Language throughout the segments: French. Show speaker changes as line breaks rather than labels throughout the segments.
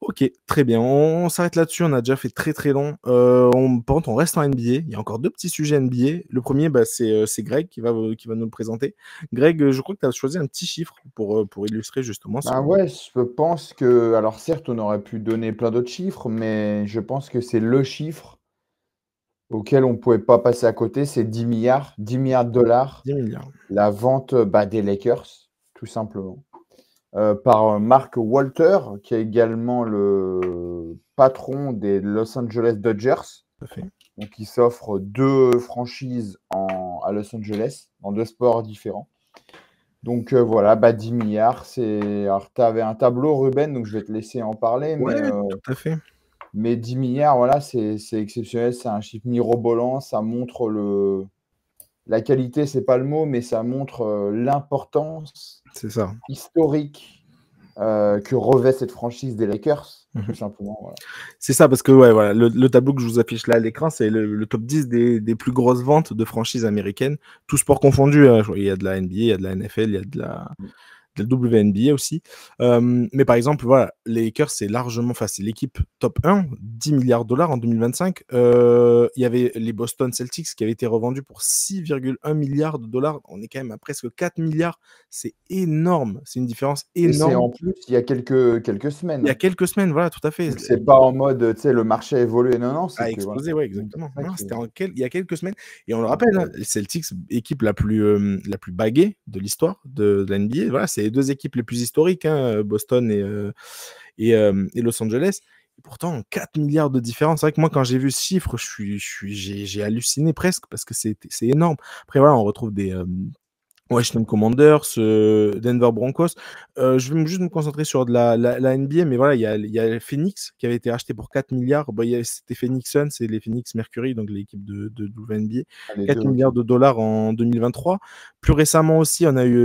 Ok, très bien. On s'arrête là-dessus. On a déjà fait très très long. Par contre, on reste en NBA. Il y a encore deux petits sujets NBA. Le premier, bah, c'est Greg qui va nous le présenter. Greg, je crois que tu as choisi un petit chiffre pour illustrer justement ce.
Ah ouais, je pense que, alors certes, on aurait pu donner plein d'autres chiffres, mais je pense que c'est le chiffre auquel on ne pouvait pas passer à côté, c'est 10 milliards de dollars,
10 milliards.
la vente des Lakers, tout simplement, par Mark Walter, qui est également le patron des Los Angeles Dodgers.
Tout à fait.
Donc, il s'offre deux franchises à Los Angeles, dans deux sports différents. Donc voilà, 10 milliards, c'est. Alors, tu avais un tableau, Ruben, donc je vais te laisser en parler,
Ouais, tout à fait.
mais 10 milliards, voilà, c'est exceptionnel, c'est un chiffre mirobolant, ça montre la qualité, c'est pas le mot, mais ça montre l'importance
C'est ça.
historique que revêt cette franchise des Lakers, tout
Mhm.
simplement. Voilà.
C'est ça, parce que ouais, voilà, le tableau que je vous affiche là à l'écran, c'est le top 10 des plus grosses ventes de franchises américaines, tous sports confondus, hein. Il y a de la NBA, il y a de la NFL, il y a de la WNBA aussi. Mais par exemple, voilà, les Lakers, c'est largement, enfin, c'est l'équipe top 1, 10 milliards de dollars en 2025. Il y avait les Boston Celtics qui avaient été revendus pour 6,1 milliards de dollars. On est quand même à presque 4 milliards. C'est énorme. C'est une différence
Et c'est
énorme.
en plus il y a quelques
Il y a
semaines.
quelques semaines, voilà, tout à fait.
Donc c'est pas en mode, tu sais, le marché a évolué. Non, non, c'est
A
que voilà.
explosé, ouais,
C'est
exactement.
ça
Non,
qui est
c'était il y a quelques semaines. Et on le rappelle, hein,
incroyable.
les Celtics, équipe la plus baguée de l'histoire de la NBA. Voilà, c'est les deux équipes les plus historiques, hein, Boston et Los Angeles. Et pourtant, 4 milliards de différence. C'est vrai que moi, quand j'ai vu ce chiffre, j'ai halluciné presque parce que c'est énorme. Après, voilà, on retrouve des Washington Commanders, Denver Broncos. Je vais juste me concentrer sur de la NBA, mais voilà, il y a Phoenix qui avait été acheté pour 4 milliards. Bah, c'était Phoenix Suns et les Phoenix Mercury, donc l'équipe de WNBA.
Les
4
deux, ok.
milliards de dollars en 2023. Plus récemment aussi, on a eu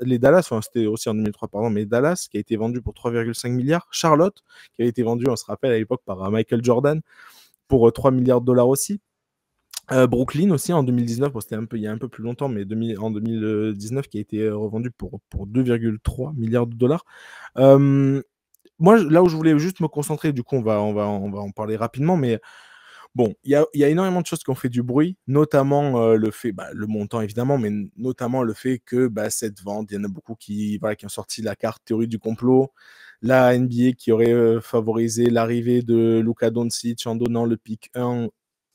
les Dallas, enfin c'était aussi en 2003, pardon, mais Dallas qui a été vendu pour 3,5 milliards. Charlotte qui avait été vendu, on se rappelle à l'époque, par Michael Jordan pour 3 milliards de dollars aussi. Brooklyn aussi en 2019, bon, c'était il y a un peu plus longtemps, mais en 2019 qui a été revendu pour 2,3 milliards de dollars. Moi, là où je voulais juste me concentrer, du coup, on va en parler rapidement, mais bon, il y a énormément de choses qui ont fait du bruit, notamment le fait, le montant évidemment, mais notamment le fait que cette vente, il y en a beaucoup qui ont sorti la carte théorie du complot, la NBA qui aurait favorisé l'arrivée de Luka Doncic en donnant le pick 1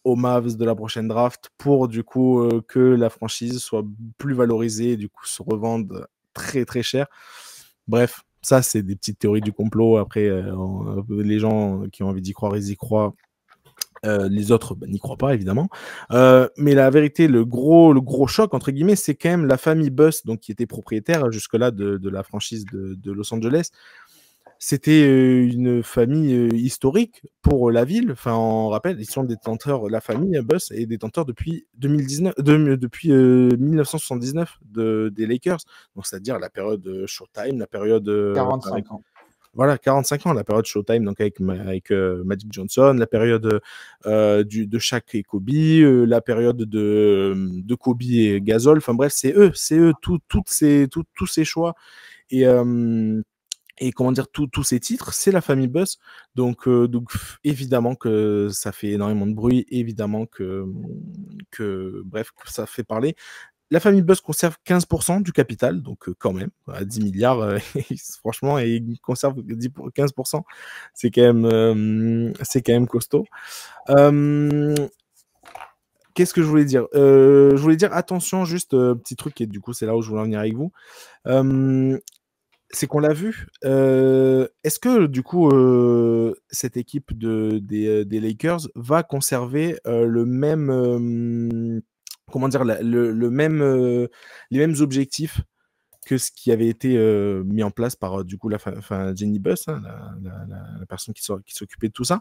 aux Mavs de la prochaine draft pour du coup que la franchise soit plus valorisée et du coup se revende très très cher. Bref, ça c'est des petites théories du complot. Après, les gens qui ont envie d'y croire, ils y croient. Les autres n'y croient pas évidemment, mais la vérité, le gros choc entre guillemets, c'est quand même la famille Buss, donc qui était propriétaire jusque-là de la franchise de Los Angeles. C'était une famille historique pour la ville. Enfin, on rappelle, ils sont détenteurs, la famille Buss est détenteur depuis 2019, depuis 1979 des Lakers. Donc, c'est-à-dire la période Showtime, la période avec
45 ans.
voilà, 45 ans, la période Showtime, donc avec Magic Johnson, la période de Shaq et Kobe, la période de Kobe et Gasol. Enfin bref, c'est eux, tous ces choix et comment dire, tous ces titres, c'est la famille Buss. Donc évidemment que ça fait énormément de bruit, évidemment bref, que ça fait parler. La famille Buss conserve 15% du capital, donc quand même, à 10 milliards, franchement, et ils conservent 15%, c'est quand même costaud. Qu'est-ce que je voulais dire Je voulais dire, attention, juste petit truc, et du coup, c'est là où je voulais en venir avec vous. C'est qu'on l'a vu. Est-ce que du coup, cette équipe des Lakers va conserver le même, comment dire, les mêmes objectifs que ce qui avait été mis en place par du coup Jenny Buss, hein, la personne qui s'occupait de tout ça.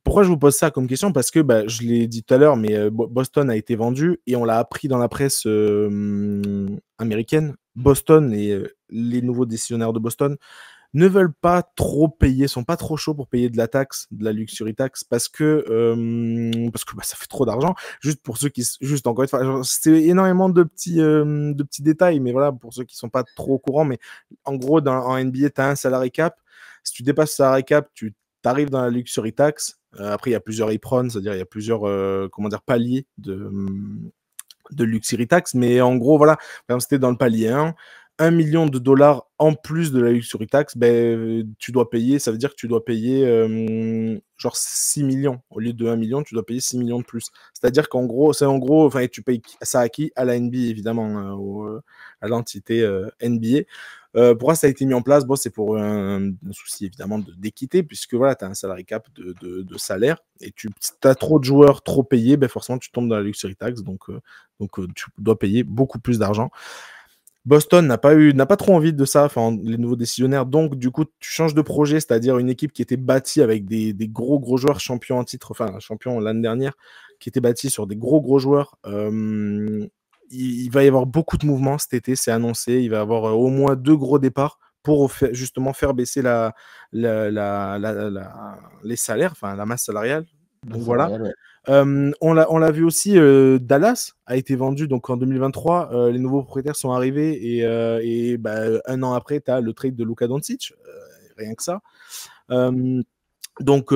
Pourquoi je vous pose ça comme question? Parce que je l'ai dit tout à l'heure, mais Boston a été vendu et on l'a appris dans la presse américaine. Boston et les nouveaux décisionnaires de Boston ne veulent pas trop payer, sont pas trop chauds pour payer de la taxe, de la luxury tax, parce que ça fait trop d'argent. Juste pour ceux juste encore une fois, c'est énormément de petits détails, mais voilà, pour ceux qui sont pas trop au courant, mais en gros, en NBA, tu as un salary cap. Si tu dépasses ce salary cap, tu arrives dans la luxury tax. Après, il y a plusieurs EPRON, c'est-à-dire il y a plusieurs paliers de luxury tax, mais en gros, voilà, par exemple, c'était dans le palier 1 million de dollars en plus de la luxury tax, tu dois payer, ça veut dire que tu dois payer genre 6 millions. Au lieu de 1 million, tu dois payer 6 millions de plus. C'est-à-dire qu'en gros, enfin, tu payes ça à qui? À la NBA, évidemment, à l'entité NBA. Pourquoi ça a été mis en place? Bon, c'est pour un souci évidemment d'équité, puisque voilà, tu as un salary cap de salaire, et si tu as trop de joueurs trop payés, forcément tu tombes dans la luxury tax, donc tu dois payer beaucoup plus d'argent. Boston n'a pas trop envie de ça, enfin, les nouveaux décisionnaires, donc du coup tu changes de projet, c'est-à-dire une équipe qui était bâtie avec des gros joueurs champions en titre, enfin champions l'année dernière, qui était bâtie sur des gros joueurs. Il va y avoir beaucoup de mouvements cet été, c'est annoncé. Il va y avoir au moins 2 gros départs pour justement faire baisser les salaires, enfin la masse salariale. Donc voilà. On l'a vu aussi, Dallas a été vendu donc en 2023. Les nouveaux propriétaires sont arrivés et un an après, tu as le trade de Luka Doncic, rien que ça. Donc,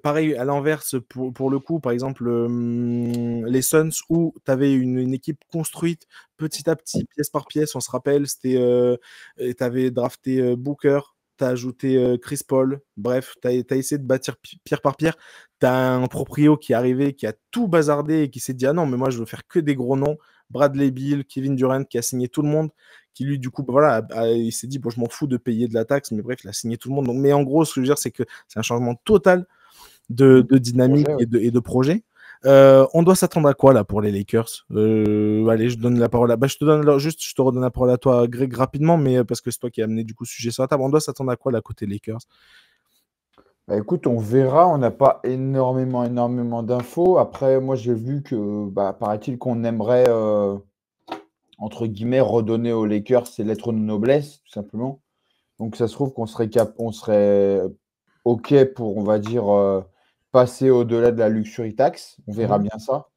pareil, à l'inverse, pour le coup, par exemple, les Suns, où tu avais une équipe construite petit à petit, pièce par pièce, on se rappelle, tu avais drafté Booker, tu as ajouté Chris Paul, bref, tu as essayé de bâtir pierre par pierre. Tu as un proprio qui est arrivé, qui a tout bazardé et qui s'est dit: ah non, mais moi je veux faire que des gros noms. Bradley Beal, Kevin Durant, qui a signé tout le monde, qui lui, du coup, voilà, il s'est dit: bon, je m'en fous de payer de la taxe, mais bref, il a signé tout le monde. Donc, mais en gros, ce que je veux dire, c'est que c'est un changement total de dynamique et de projet. On doit s'attendre à quoi là pour les Lakers? Allez, je donne la parole à... je te redonne la parole à toi, Greg, rapidement, mais parce que c'est toi qui as amené du coup ce sujet sur la table. On doit s'attendre à quoi là côté Lakers?
Écoute, on verra. On n'a pas énormément d'infos. Après, moi, j'ai vu que, paraît-il qu'on aimerait, entre guillemets, redonner aux Lakers ces lettres de noblesse, tout simplement. Donc, ça se trouve qu'on serait OK pour, on va dire, passer au-delà de la luxury tax. On verra bien ça.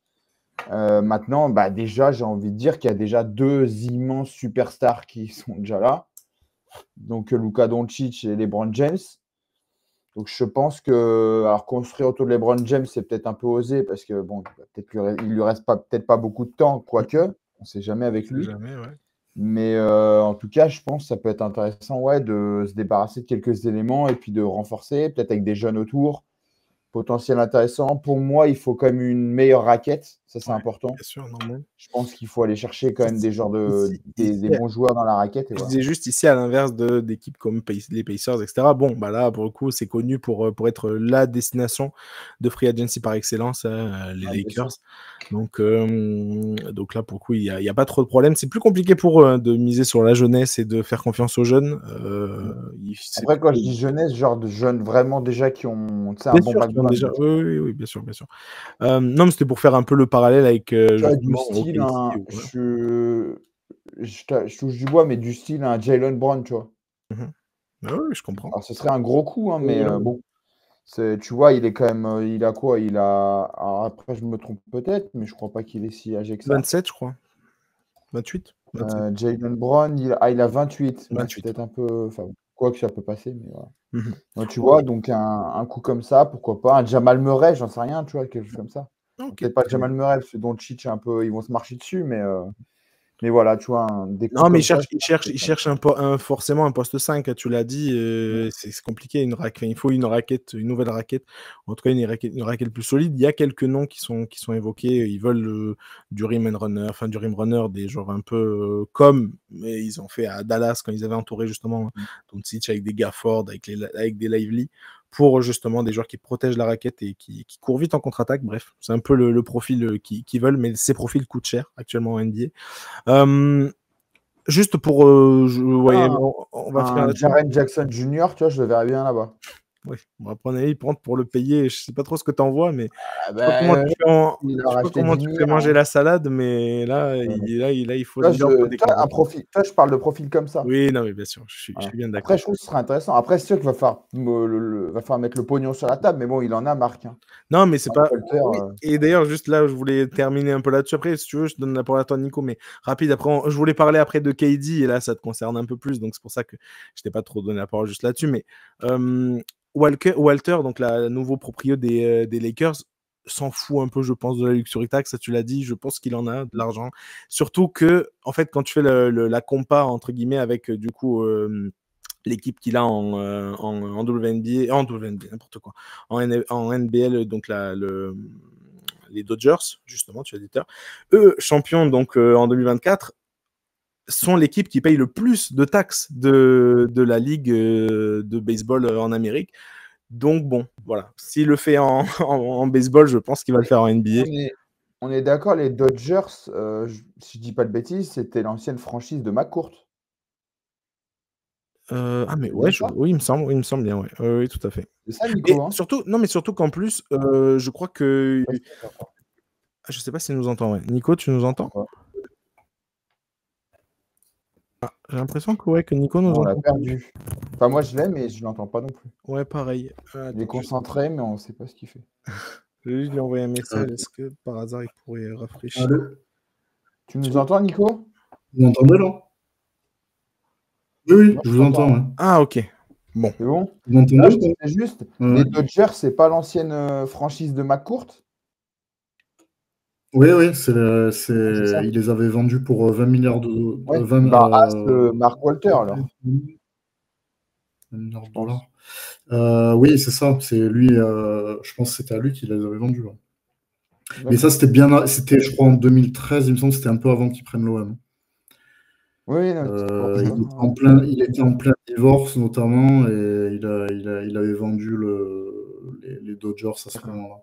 Maintenant, déjà, j'ai envie de dire qu'il y a déjà 2 immenses superstars qui sont déjà là. Donc, Luka Doncic et LeBron James. Donc, je pense que, alors, construire autour de LeBron James, c'est peut-être un peu osé parce que, bon, il lui reste peut-être pas beaucoup de temps, quoique, on ne sait jamais avec lui. Mais en tout cas, je pense que ça peut être intéressant, de se débarrasser de quelques éléments et puis de renforcer, peut-être avec des jeunes autour, potentiel intéressant. Pour moi, il faut quand même une meilleure raquette, ça c'est important.
Bien sûr, normal.
Je pense qu'il faut aller chercher quand même des bons joueurs dans la raquette.
Je disais juste ici, à l'inverse d'équipes comme les Pacers, etc. Bon, là, pour le coup, c'est connu pour être la destination de free agency par excellence, les Lakers. Donc là, pour le coup, il n'y a pas trop de problème. C'est plus compliqué pour eux de miser sur la jeunesse et de faire confiance aux jeunes.
Après, quand je dis jeunesse, genre de jeunes vraiment déjà qui ont un bon background.
Oui, bien sûr. Non, mais c'était pour faire un peu le parallèle avec
du style, je touche du bois, mais du style un Jaylen Brown, tu vois.
Oui, je comprends.
Alors, ce serait un gros coup, mais bon. Tu vois, il est quand même. Il a quoi? Alors après, je me trompe peut-être, mais je crois pas qu'il est si âgé que ça.
27, je crois. 28.
Jaylen Brown, il a 28.
28.
Peut-être un peu. Enfin, quoi que ça peut passer, mais voilà. Donc, tu vois, donc un coup comme ça, pourquoi pas. Un Jamal Murray, j'en sais rien, tu vois, quelque chose comme ça. Peut-être pas Jamal Murray, parce que Doncic, un peu, ils vont se marcher dessus, mais voilà, tu vois,
non, mais il cherche forcément un poste 5, tu l'as dit, c'est compliqué, il faut une nouvelle raquette, en tout cas une raquette plus solide. Il y a quelques noms qui sont évoqués, ils veulent du rim runner, des joueurs un peu mais ils ont fait à Dallas quand ils avaient entouré justement Doncic avec des Gafford, avec des Lively, pour justement des joueurs qui protègent la raquette et qui courent vite en contre-attaque. Bref, c'est un peu le profil qu'ils veulent, mais ces profils coûtent cher actuellement en NBA. Juste pour... on va finir
Jaren Jackson Jr., tu vois, je le verrais bien là-bas.
Oui, bon, après, on ils prendre pour le payer. Je sais pas trop ce que tu envoies, mais
Ah
je sais pas comment tu fais
il a
je sais pas
racheté
comment
10
tu fais
milliards,
manger
hein.
la salade, mais
Toi,
il en faut des carottes, hein.
je parle de profil comme ça.
Oui, non, mais bien sûr, je
Voilà.
suis bien
Après,
d'accord.
je trouve que ce serait intéressant. Après, c'est sûr qu'il va falloir va falloir mettre le pognon sur la table, mais bon, il en a, Marc, hein.
Non, mais c'est
Marc
pas.
Walter,
Oui, et d'ailleurs, juste là, je voulais terminer un peu là-dessus. Après, si tu veux, je donne la parole à toi, Nico, mais rapide. Après, je voulais parler après de KD, et là, ça te concerne un peu plus, donc c'est pour ça que je t'ai pas trop donné la parole juste là-dessus. Mais Walter, donc le nouveau proprio des Lakers, s'en fout un peu, je pense, de la luxury tax. Ça, tu l'as dit, je pense qu'il en a de l'argent. Surtout que, en fait, quand tu fais la compa, entre guillemets, avec du coup. L'équipe qu'il a en WNBA, en WNBA, n'importe quoi, en NBL, donc les Dodgers, justement, tu as dit, eux, champions donc en 2024, sont l'équipe qui paye le plus de taxes de la ligue de baseball en Amérique. Donc bon, voilà, s'il le fait en baseball, je pense qu'il va le faire en NBA.
on est d'accord, les Dodgers, si je dis pas de bêtises, c'était l'ancienne franchise de McCourt.
Mais
C'est
ouais,
bien ça?
oui, il me semble bien, ouais. Oui, tout à fait.
C'est ça,
Et
Nico, hein?
surtout, non, mais surtout qu'en plus, je crois que
Ouais, c'est d'accord.
je sais pas s'il nous entend. Ouais. Nico, tu nous entends? J'ai l'impression que, ouais, que Nico nous
Non, on l'a
entend plus.
perdu. Enfin, moi, je l'ai, mais je l'entends pas non plus.
Ouais, pareil.
Il est
Attends,
concentré, mais on ne sait pas ce qu'il fait.
je vais juste lui envoyer un message.
Euh,
Est-ce que par hasard il pourrait rafraîchir?
Allô?
Tu nous entends, Nico?
Vous m'entendez là? Oui, oui,
Moi,
je
je
vous
t'entends,
entends.
ouais.
Ouais.
Ah, ok. Bon.
C'est bon?
Vous
Là,
m'entendez
je
ou pas?
disais juste,
Ouais.
les Dodgers, c'est pas l'ancienne franchise de McCourt?
Oui, oui,
Ouais, c'est ça.
il les avait vendus pour 20 milliards de,
Ouais.
20,
Bah, Mark Walter, alors,
20 milliards
je
de
pense.
dollars. Oui, c'est ça. C'est lui. Je pense que c'était à lui qu'il les avait vendus. Ouais. Mais ça,
D'accord.
c'était, je crois, en 2013. Il me semble que c'était un peu avant qu'ils prennent l'OM.
Oui, non, c'est pour ça.
Il était en plein divorce notamment et il avait vendu les Dodgers à ce moment-là.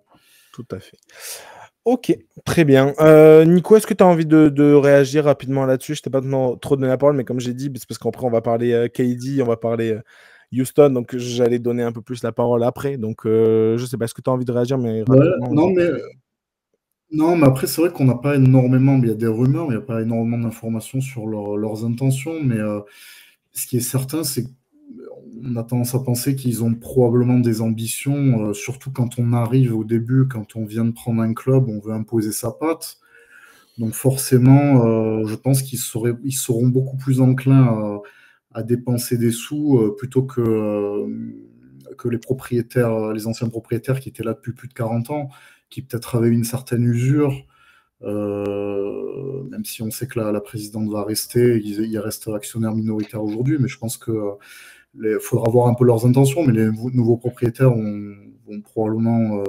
Tout à fait. Ok, très bien. Nico, est-ce que tu as envie de réagir rapidement là-dessus? Je t'ai pas trop donné la parole, mais comme j'ai dit, c'est parce qu'après on va parler KD, on va parler Houston, donc j'allais donner un peu plus la parole après. Donc je sais pas, est-ce que tu as envie de réagir, mais
Ouais,
rapidement.
non, mais après, c'est vrai qu'on n'a pas énormément, il y a des rumeurs, mais il n'y a pas énormément d'informations sur leurs intentions. Mais ce qui est certain, c'est qu'on a tendance à penser qu'ils ont probablement des ambitions, surtout quand on arrive au début, quand on vient de prendre un club, on veut imposer sa patte. Donc forcément, je pense ils seront beaucoup plus enclins à dépenser des sous plutôt que les propriétaires, les anciens propriétaires qui étaient là depuis plus de 40 ans, qui peut-être avaient une certaine usure, même si on sait que la présidente va rester, il reste actionnaire minoritaire aujourd'hui, mais je pense que faudra voir un peu leurs intentions, mais les nouveaux propriétaires vont probablement,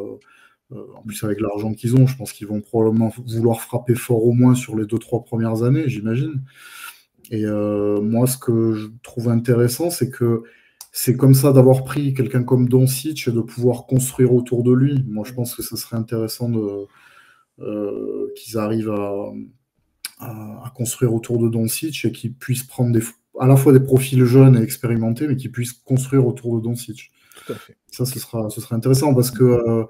en plus avec l'argent qu'ils ont, je pense qu'ils vont probablement vouloir frapper fort au moins sur les 2-3 premières années, j'imagine. Et moi, ce que je trouve intéressant, c'est que c'est comme ça d'avoir pris quelqu'un comme Doncic et de pouvoir construire autour de lui. Moi, je pense que ce serait intéressant qu'ils arrivent à construire autour de Doncic et qu'ils puissent prendre à la fois des profils jeunes et expérimentés, mais qu'ils puissent construire autour de Doncic.
Tout à fait.
Ça, ce sera intéressant parce que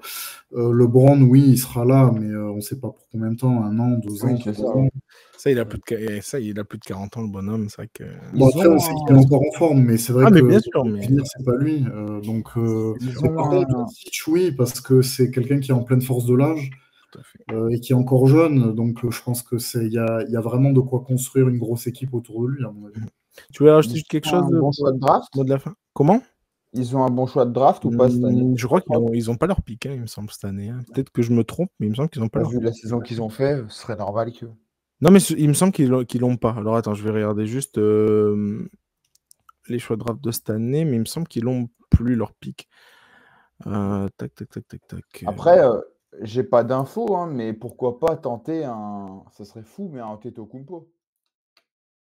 LeBron, oui, il sera là, mais on ne sait pas pour combien de temps, 1 an, 2 ans,
Oui, c'est
3
ça.
ans.
Ça, il a plus de 40 ans, le bonhomme. C'est vrai que.
Bon,
Ils
après, on
ont
sait qu'il est encore en forme, mais c'est vrai
Ah, mais
que
bien sûr, mais.
l'avenir, c'est pas lui.
ils
Mais
ont
par contre, Doncic, oui, parce que c'est quelqu'un qui est en pleine force de l'âge
Tout à fait.
et qui est encore jeune. Donc, je pense il y a vraiment de quoi construire une grosse équipe autour de lui, à mon avis.
Tu veux rajouter
ils
quelque
ont
chose
un bon choix de draft?
mot de la fin? Comment?
Ils ont un bon choix de draft ou pas cette année?
Je crois qu'ils ont pas leur pic, hein, il me semble, cette année. Hein. Peut-être que je me trompe, mais il me semble qu'ils ont pas
Bah,
leur
vu
pic.
la saison qu'ils ont fait, ce serait normal que.
Non, mais il me semble qu'ils l'ont pas. Alors attends, je vais regarder juste les choix de draft de cette année, mais il me semble qu'ils l'ont plus leur pic. Tac, tac, tac, tac, tac.
Après, j'ai pas d'infos, hein, mais pourquoi pas tenter un. Ça serait fou, mais un Antetokounmpo.